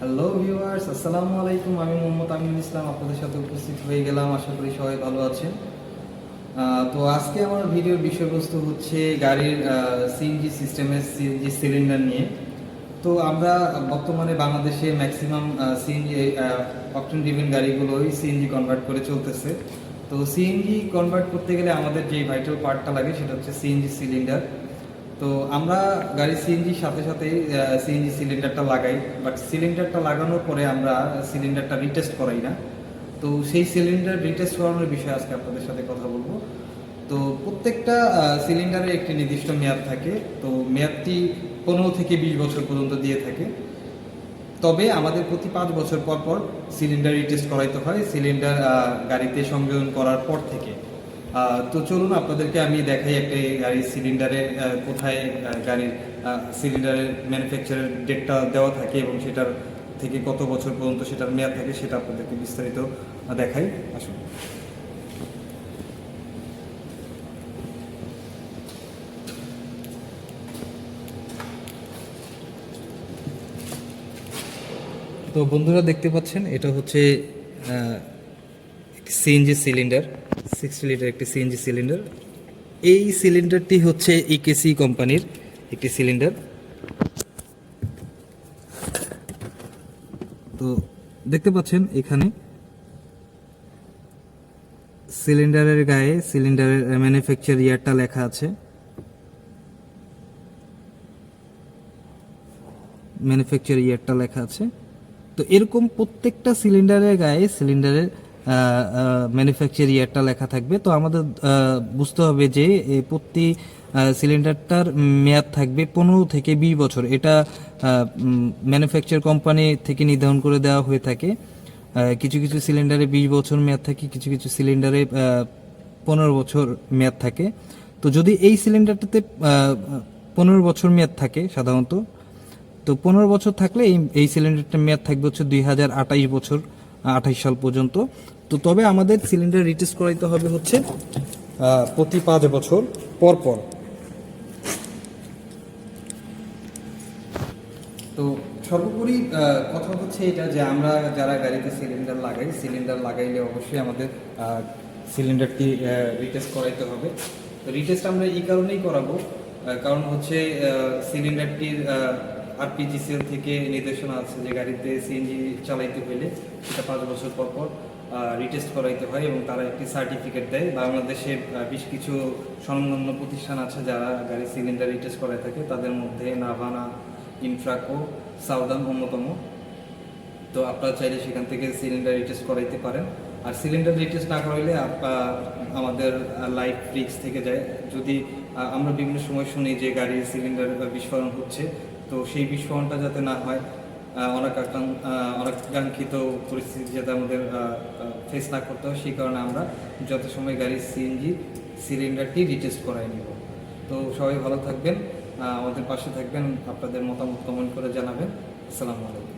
Hello viewers, আসসালামু আলাইকুম। আমি মোহাম্মদ আমিনুল ইসলাম আপনাদের সাথে উপস্থিত হয়ে গেলাম। আশা করি সবাই ভালো আছেন। তো আজকে আমার ভিডিওর বিষয়বস্তু হচ্ছে গাড়ির সিএনজি সিস্টেমের সিএনজি সিলিন্ডার নিয়ে। তো আমরা বর্তমানে বাংলাদেশে ম্যাক্সিমাম সিএনজি অকটেন ড্রিভেন গাড়িগুলোই সিএনজি কনভার্ট করে চলতেছে। তো সিএনজি কনভার্ট করতে গেলে আমাদের যে ভাইটাল পার্টটা লাগে সেটা হচ্ছে সিএনজি সিলিন্ডার। তো আমরা গাড়ির সিএনজির সাথে সাথে সিএনজি সিলিন্ডারটা লাগাই, বাট সিলিন্ডারটা লাগানোর পরে আমরা সিলিন্ডারটা রিটেস্ট করাই না। তো সেই সিলিন্ডার রিটেস্ট করানোর বিষয়ে আজকে আপনাদের সাথে কথা বলবো। তো প্রত্যেকটা সিলিন্ডারের একটি নির্দিষ্ট মেয়াদ থাকে। তো মেয়াদটি 15 থেকে 20 বছর পর্যন্ত দিয়ে থাকে। তবে আমাদের প্রতি 5 বছর পর পর সিলিন্ডার রিটেস্ট করাইতে হয়, সিলিন্ডার গাড়িতে সংযোজন করার পর থেকে। তো চলুন আপনাদেরকে আমি দেখাই একটা গাড়ির সিলিন্ডারে কোথায় গাড়ির সিলিন্ডারের ম্যানুফ্যাকচারের ডেটটা দেওয়া থাকে এবং সেটার থেকে কত বছর পর্যন্ত সেটার মেয়াদ থাকে সেটা আপনাদেরকে বিস্তারিত দেখাই। আসুন। তো বন্ধুরা দেখতে পাচ্ছেন এটা হচ্ছে সিএনজি সিলিন্ডার, 60 লিটার একটি সিএনজি সিলিন্ডার। এই সিলিন্ডারটি হচ্ছে ইকেসি কোম্পানির একটি সিলিন্ডার। তো দেখতে পাচ্ছেন এখানে সিলিন্ডারের গায়ে সিলিন্ডারের ম্যানুফ্যাকচার ইয়ারটা লেখা আছে। ম্যানুফ্যাকচার ইয়ারটা লেখা আছে। তো এরকম প্রত্যেকটা সিলিন্ডারের গায়ে সিলিন্ডারের ম্যানুফ্যাকচার ইয়ারটা লেখা থাকবে। তো আমাদের বুঝতে হবে যে প্রতি সিলিন্ডারটার মেয়াদ থাকবে 15 থেকে 20 বছর। এটা ম্যানুফ্যাকচার কোম্পানি থেকে নির্ধারণ করে দেওয়া হয়ে থাকে। কিছু কিছু সিলিন্ডারে 20 বছর মেয়াদ থাকে, কিছু কিছু সিলিন্ডারে 15 বছর মেয়াদ থাকে। তো যদি এই সিলিন্ডারটাতে 15 বছর মেয়াদ থাকে সাধারণত, তো 15 বছর থাকলে এই সিলিন্ডারটার মেয়াদ থাকবে হচ্ছে 2028 বছর, 28 সাল পর্যন্ত। তো তবে আমাদের সিলিন্ডার রিটেস্ট করাইতে হবে হচ্ছে প্রতি 5 বছর পর পর। তো সর্বোপরি কথা হচ্ছে এটা যে আমরা যারা গাড়িতে সিলিন্ডার লাগাইলে অবশ্যই আমাদের সিলিন্ডারটি রিটেস্ট করাইতে হবে। তো রিটেস্ট আমরা এই কারণেই করাবো, কারণ হচ্ছে সিলিন্ডারটির আরপিজিসিএল থেকে নির্দেশনা আছে যে গাড়িতে সিএনজি চালাইতে হইলে সেটা 5 বছর পর পর রিটেস্ট করাইতে হয় এবং তারা একটি সার্টিফিকেট দেয়। বাংলাদেশে বেশ কিছু স্বনামধন্য প্রতিষ্ঠান আছে যারা গাড়ির সিলিন্ডার রিটেস্ট করাই থাকে, তাদের মধ্যে নাভানা, ইনফ্রাকো, সাউদার্ন অন্যতম। তো আপনারা চাইলে সেখান থেকে সিলিন্ডার রিটেস্ট করাইতে পারেন। আর সিলিন্ডার রিটেস্ট না করাইলে আমাদের লাইফ রিস্ক থেকে যায়। যদি আমরা বিভিন্ন সময় শুনি যে গাড়ির সিলিন্ডার বিস্ফোরণ হচ্ছে, তো সেই বিস্ফোরণটা যাতে না হয়, অনাকাঙ্ক্ষিত পরিস্থিতি যাতে আমাদের ফেস না করতে হয়, সেই কারণে আমরা যত সময় গাড়ির সিএনজি সিলিন্ডারটি রিটেস্ট করাই নিব। তো সবাই ভালো থাকবেন, আমাদের পাশে থাকবেন, আপনাদের মতামত কমেন্ট করে জানাবেন। আসসালামু আলাইকুম।